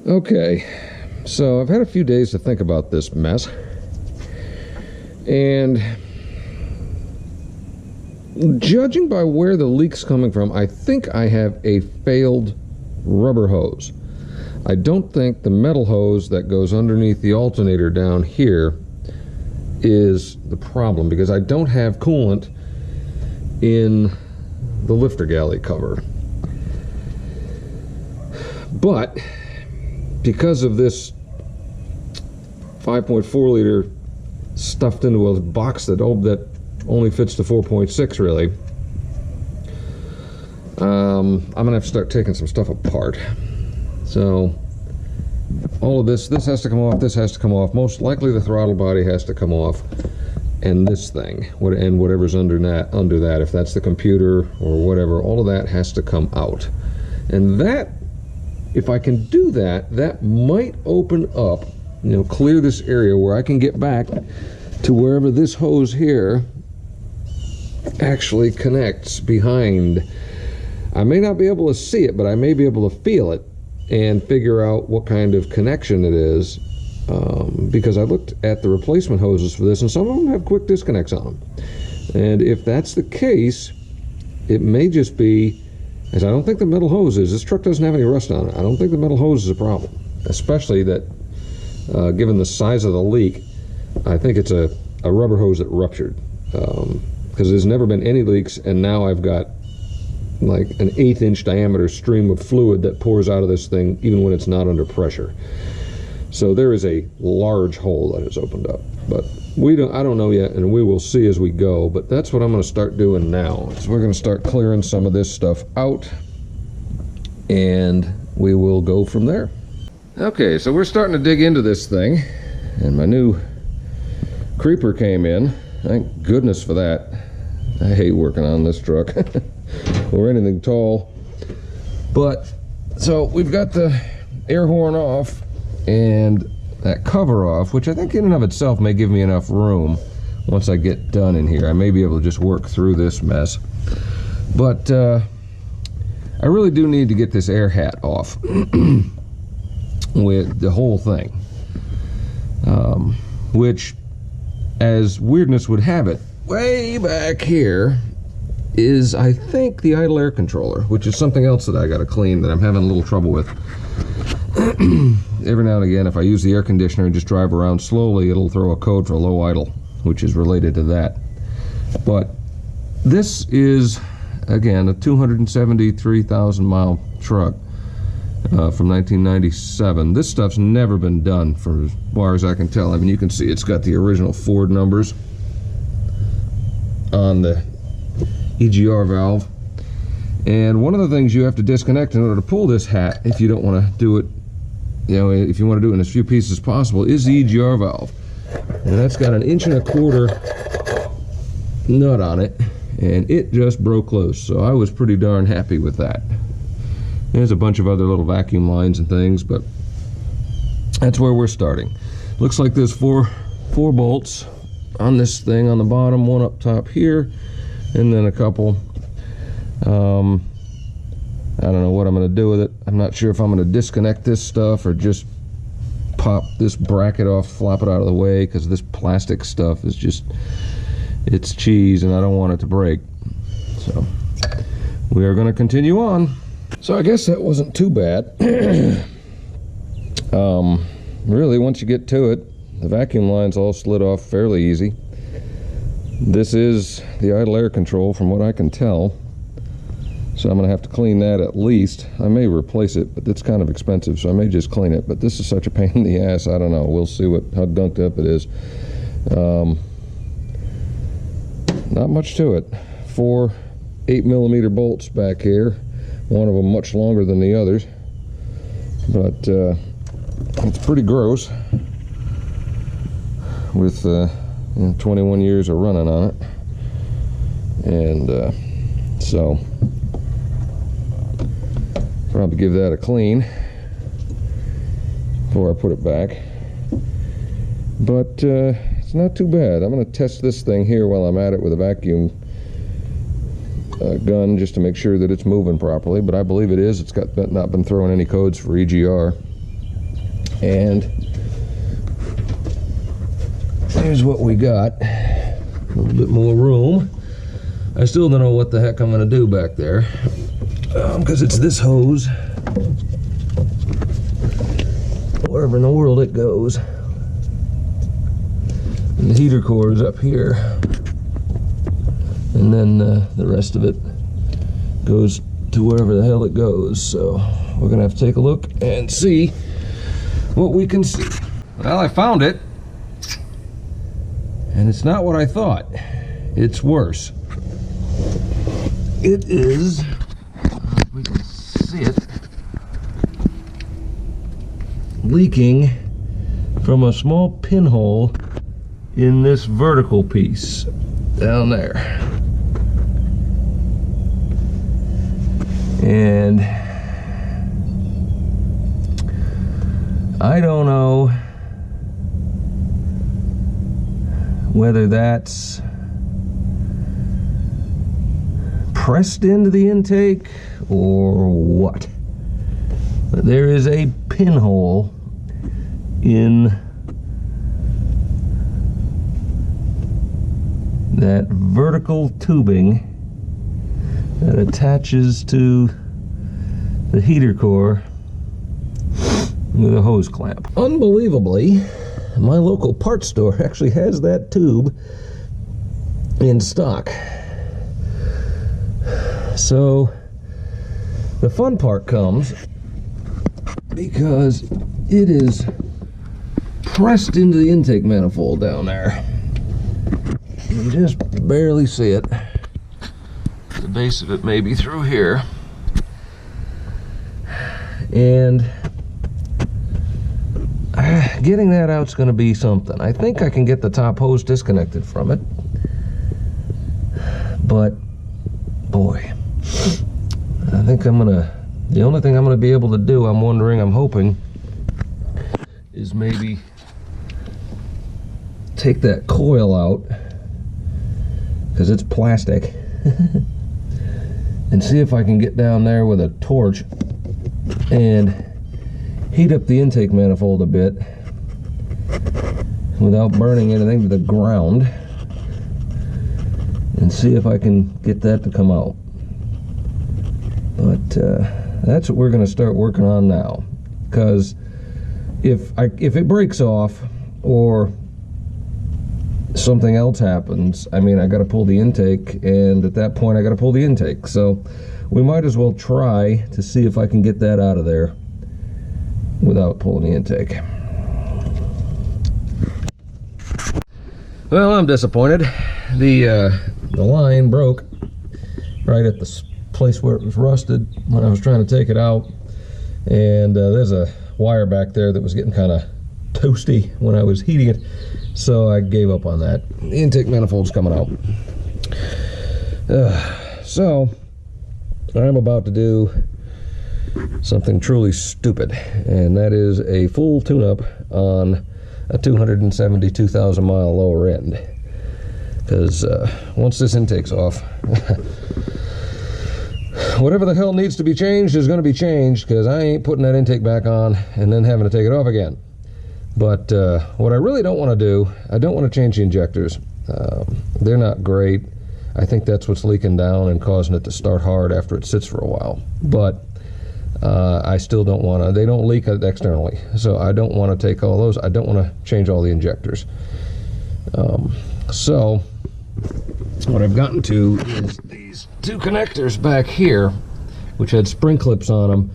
Okay, so I've had a few days to think about this mess, and judging by where the leak's coming from, I think I have a failed rubber hose. I don't think the metal hose that goes underneath the alternator down here is the problem, because I don't have coolant in the lifter galley cover. But because of this 5.4 liter stuffed into a box that only fits the 4.6 really, I'm gonna have to start taking some stuff apart. So all of this has to come off, this has to come off, most likely the throttle body has to come off, and this thing, and whatever's under that, if that's the computer or whatever, all of that has to come out. And that, if I can do that, that might open up, clear this area where I can get back to wherever this hose here actually connects behind. I may not be able to see it, but I may be able to feel it and figure out what kind of connection it is, because I looked at the replacement hoses for this, and some of them have quick disconnects on them. And if that's the case, it may just be, as I don't think the metal hose is, this truck doesn't have any rust on it, I don't think the metal hose is a problem, especially that given the size of the leak, I think it's a rubber hose that ruptured, because there's never been any leaks, and now I've got like an 1/8 inch diameter stream of fluid that pours out of this thing even when it's not under pressure. So there is a large hole that has opened up, but I don't know yet, and we will see as we go. But that's what I'm going to start doing now. So we're going to start clearing some of this stuff out, and we will go from there. Okay, so we're starting to dig into this thing, and my new creeper came in. Thank goodness for that. I hate working on this truck or anything tall. But so we've got the air horn off and that cover off, which I think in and of itself may give me enough room once I get done in here. I may be able to just work through this mess. But I really do need to get this air hat off with the whole thing, which, as weirdness would have it, way back here is, I think, the idle air controller, which is something else that I got to clean that I'm having a little trouble with. Every now and again, if I use the air conditioner and just drive around slowly, it'll throw a code for low idle, which is related to that. But this is, again, a 273,000 mile truck from 1997. This stuff's never been done, for as far as I can tell. I mean, you can see it's got the original Ford numbers on the EGR valve. And one of the things you have to disconnect in order to pull this hat, if you don't want to do it, if you want to do it in as few pieces as possible, is the EGR valve. And that's got an 1.25 inch nut on it, and it just broke loose. So I was pretty darn happy with that. There's a bunch of other little vacuum lines and things, but that's where we're starting. Looks like there's four bolts on this thing on the bottom, one up top here, and then a couple. I don't know what I'm going to do with it. I'm not sure if I'm going to disconnect this stuff or just pop this bracket off, flop it out of the way, because this plastic stuff is just, it's cheese and I don't want it to break. So we are going to continue on. So I guess that wasn't too bad. Really, once you get to it, the vacuum line's all slid off fairly easy. This is the idle air control from what I can tell. So I'm going to have to clean that at least. I may replace it, but it's kind of expensive, so I may just clean it. But this is such a pain in the ass, I don't know. We'll see how gunked up it is. Not much to it. 4 8mm bolts back here. One of them much longer than the others. But it's pretty gross with 21 years of running on it. And so probably give that a clean before I put it back. But it's not too bad. I'm going to test this thing here while I'm at it with a vacuum gun, just to make sure that it's moving properly, but I believe it is. It's not been throwing any codes for EGR. And here's what we got. A little bit more room. I still don't know what the heck I'm going to do back there, because it's this hose. Wherever in the world it goes. And the heater core is up here. And then the rest of it goes to wherever the hell it goes. So we're going to have to take a look and see what we can see. Well, I found it. And it's not what I thought. It's worse. It is, if we can see it, leaking from a small pinhole in this vertical piece down there. And I don't know whether that's pressed into the intake or what. But there is a pinhole in that vertical tubing that attaches to the heater core with a hose clamp. Unbelievably, my local parts store actually has that tube in stock. So the fun part comes because it is pressed into the intake manifold down there. You can just barely see it. The base of it may be through here. And getting that out is going to be something. I think I can get the top hose disconnected from it. But boy, I think the only thing I'm gonna be able to do, I'm hoping, is maybe take that coil out, because it's plastic, and see if I can get down there with a torch and heat up the intake manifold a bit without burning anything to the ground, and see if I can get that to come out. But that's what we're going to start working on now, because if it breaks off or something else happens, I mean, I got to pull the intake, and at that point I got to pull the intake. So we might as well try to see if I can get that out of there without pulling the intake. Well, I'm disappointed. The line broke right at the place where it was rusted when I was trying to take it out, and there's a wire back there that was getting kind of toasty when I was heating it, so I gave up on that. The intake manifold's coming out. So I'm about to do something truly stupid, and that is a full tune-up on a 272,000 mile lower end, because once this intake's off, whatever the hell needs to be changed is going to be changed, because I ain't putting that intake back on and then having to take it off again. But what I really don't want to do, I don't want to change the injectors. They're not great. I think that's what's leaking down and causing it to start hard after it sits for a while. But I still don't want to, they don't leak externally, so I don't want to take all those. I don't want to change all the injectors. So what I've gotten to is these two connectors back here, which had spring clips on them,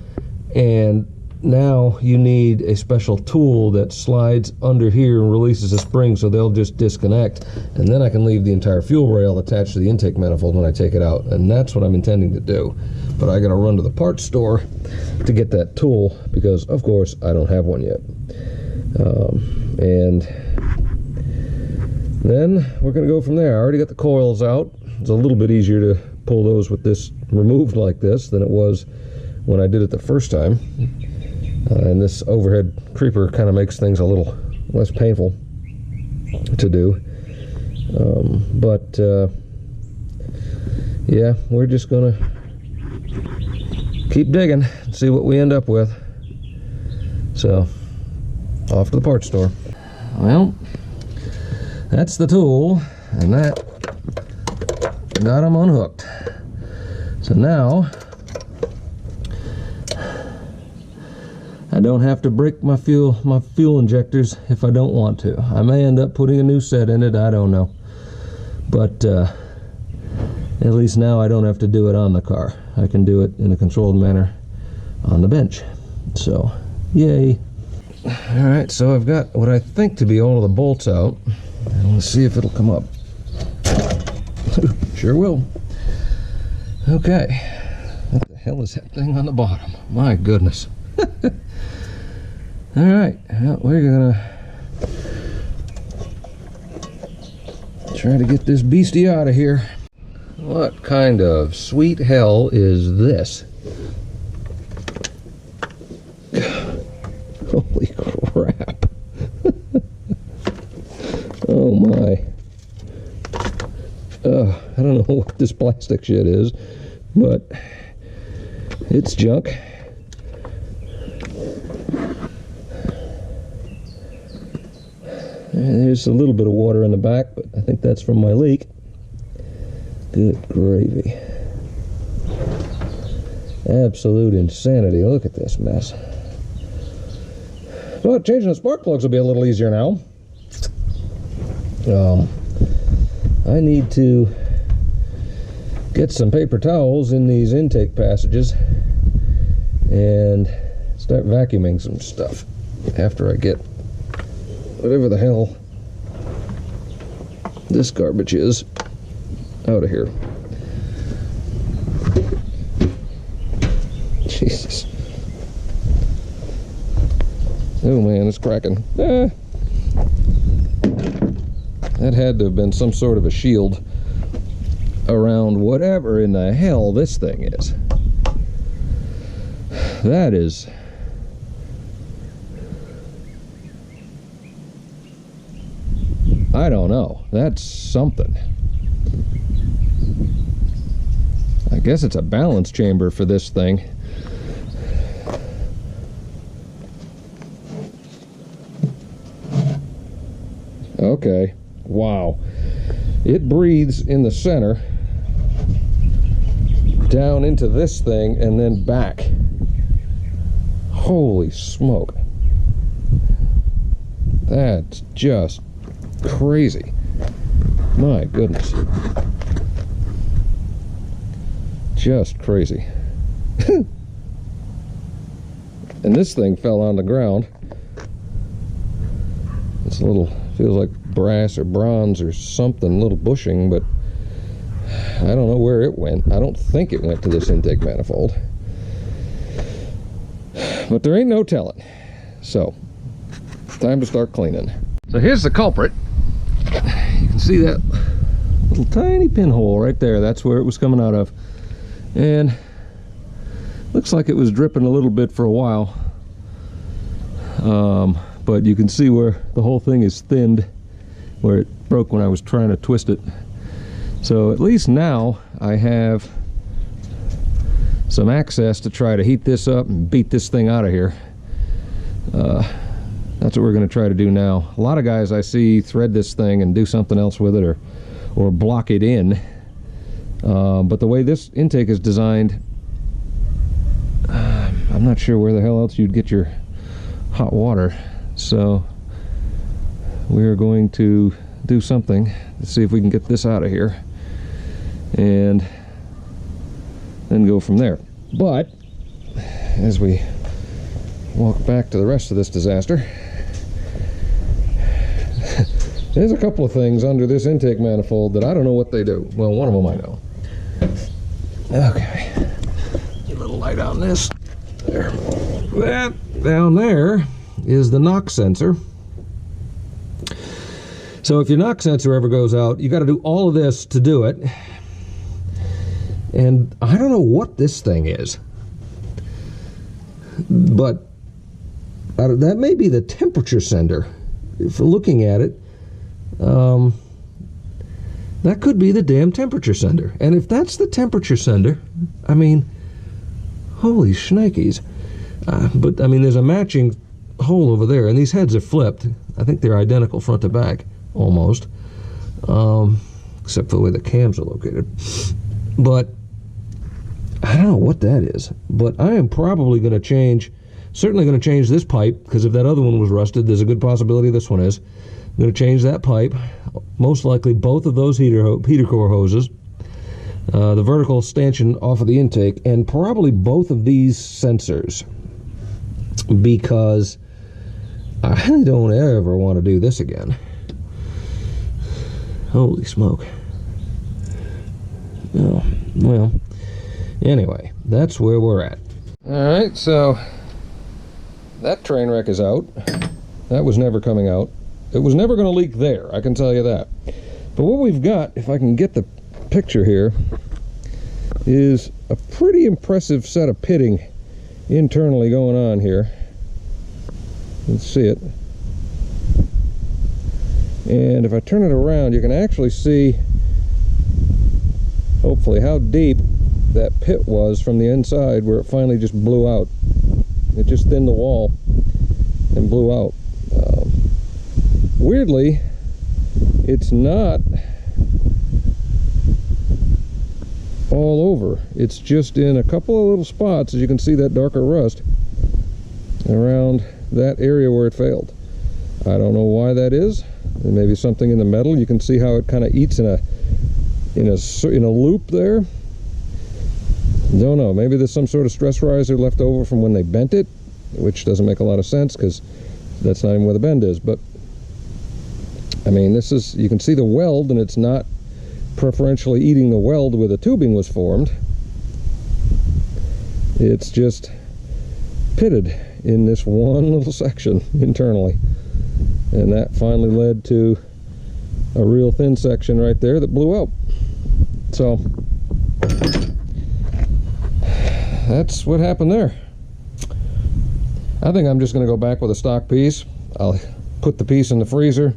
and now you need a special tool that slides under here and releases a spring, so they'll just disconnect, and then I can leave the entire fuel rail attached to the intake manifold when I take it out, and that's what I'm intending to do. But I gotta run to the parts store to get that tool, because of course I don't have one yet. And then we're gonna go from there. I already got the coils out. It's a little bit easier to pull those with this removed like this than it was when I did it the first time. And this overhead creeper kind of makes things a little less painful to do. Yeah, we're just gonna keep digging and see what we end up with. So off to the parts store. Well, that's the tool, and that got them unhooked. So now I don't have to break my fuel injectors if I don't want to. I may end up putting a new set in it, I don't know. But at least now I don't have to do it on the car. I can do it in a controlled manner on the bench. So, yay. Alright, so I've got what I think to be all of the bolts out. And let's see if it'll come up. Sure will. Okay. What the hell is that thing on the bottom? My goodness. Alright, well, we're gonna try to get this beastie out of here. What kind of sweet hell is this? Holy crap. Oh my. I don't know what this plastic shit is, but it's junk. There's a little bit of water in the back, but I think that's from my leak. Good gravy. Absolute insanity. Look at this mess. But changing the spark plugs will be a little easier now. I need to get some paper towels in these intake passages and start vacuuming some stuff after I get whatever the hell this garbage is out of here. Jesus. Oh man, it's cracking. That had to have been some sort of a shield around whatever in the hell this thing is. That is... I don't know. That's something. I guess it's a balance chamber for this thing. Okay. Wow. It breathes in the center down into this thing and then back. Holy smoke. That's just crazy. My goodness. Just crazy. And this thing fell on the ground. It's a little, feels like brass or bronze or something, little bushing, but I don't know where it went. I don't think it went to this intake manifold. But there ain't no telling. So, time to start cleaning. So here's the culprit. You can see that little tiny pinhole right there. That's where it was coming out of. And looks like it was dripping a little bit for a while. But you can see where the whole thing is thinned, where it broke when I was trying to twist it. So at least now I have some access to try to heat this up and beat this thing out of here. That's what we're going to try to do now. A lot of guys I see thread this thing and do something else with it, or block it in. But the way this intake is designed, I'm not sure where the hell else you'd get your hot water. So we're going to do something to see if we can get this out of here and then go from there. But as we walk back to the rest of this disaster, there's a couple of things under this intake manifold that I don't know what they do. Well, one of them I know. Okay, get a little light on this. There. That down there is the knock sensor. So if your knock sensor ever goes out, you got to do all of this to do it. And I don't know what this thing is, but that may be the temperature sender. If looking at it, that could be the damn temperature sender. And if that's the temperature sender, I mean, holy shnikes. But I mean, there's a matching hole over there, and these heads are flipped. I think they're identical front to back, almost, except for the way the cams are located. But I don't know what that is, but I am probably going to change, certainly going to change this pipe, because if that other one was rusted, there's a good possibility this one is. I'm going to change that pipe, most likely both of those heater core hoses, the vertical stanchion off of the intake, and probably both of these sensors, because I don't ever want to do this again. Holy smoke. Oh, well, anyway, that's where we're at. Alright, so that train wreck is out. That was never coming out. It was never going to leak there, I can tell you that. But what we've got, if I can get the picture here, is a pretty impressive set of pitting internally going on here. Let's see it. And if I turn it around, you can actually see, hopefully, how deep that pit was from the inside, where it finally just blew out. It just thinned the wall and blew out. Weirdly, it's not all over. It's just in a couple of little spots, as you can see that darker rust around that area where it failed. I don't know why that is. There may be something in the metal. You can see how it kind of eats in a loop there. Don't know. Maybe there's some sort of stress riser left over from when they bent it, which doesn't make a lot of sense because that's not even where the bend is. But I mean, this is, you can see the weld, and it's not preferentially eating the weld where the tubing was formed. It's just pitted in this one little section internally, and that finally led to a real thin section right there that blew out. So that's what happened there. I think I'm just going to go back with a stock piece. I'll put the piece in the freezer,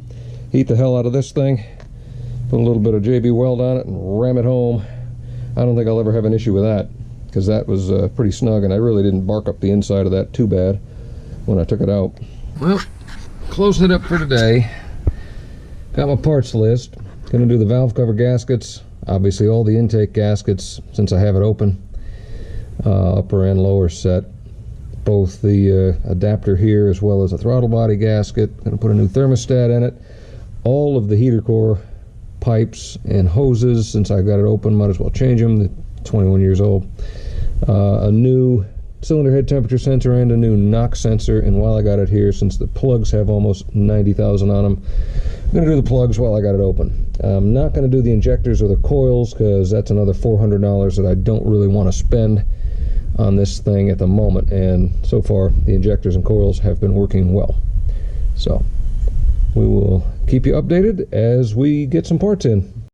heat the hell out of this thing, put a little bit of JB weld on it, and ram it home. I don't think I'll ever have an issue with that, because that was pretty snug, and I really didn't bark up the inside of that too bad when I took it out. Well, closing it up for today. Got my parts list. Gonna do the valve cover gaskets, obviously all the intake gaskets since I have it open, upper and lower set, both the adapter here as well as a throttle body gasket. Gonna put a new thermostat in it, all of the heater core pipes and hoses. Since I got it open, might as well change them. They're 21 years old. A new cylinder head temperature sensor and a new knock sensor. And while I got it here, since the plugs have almost 90,000 on them, I'm going to do the plugs while I got it open. I'm not going to do the injectors or the coils, because that's another $400 that I don't really want to spend on this thing at the moment. And so far, the injectors and coils have been working well. So we will keep you updated as we get some parts in.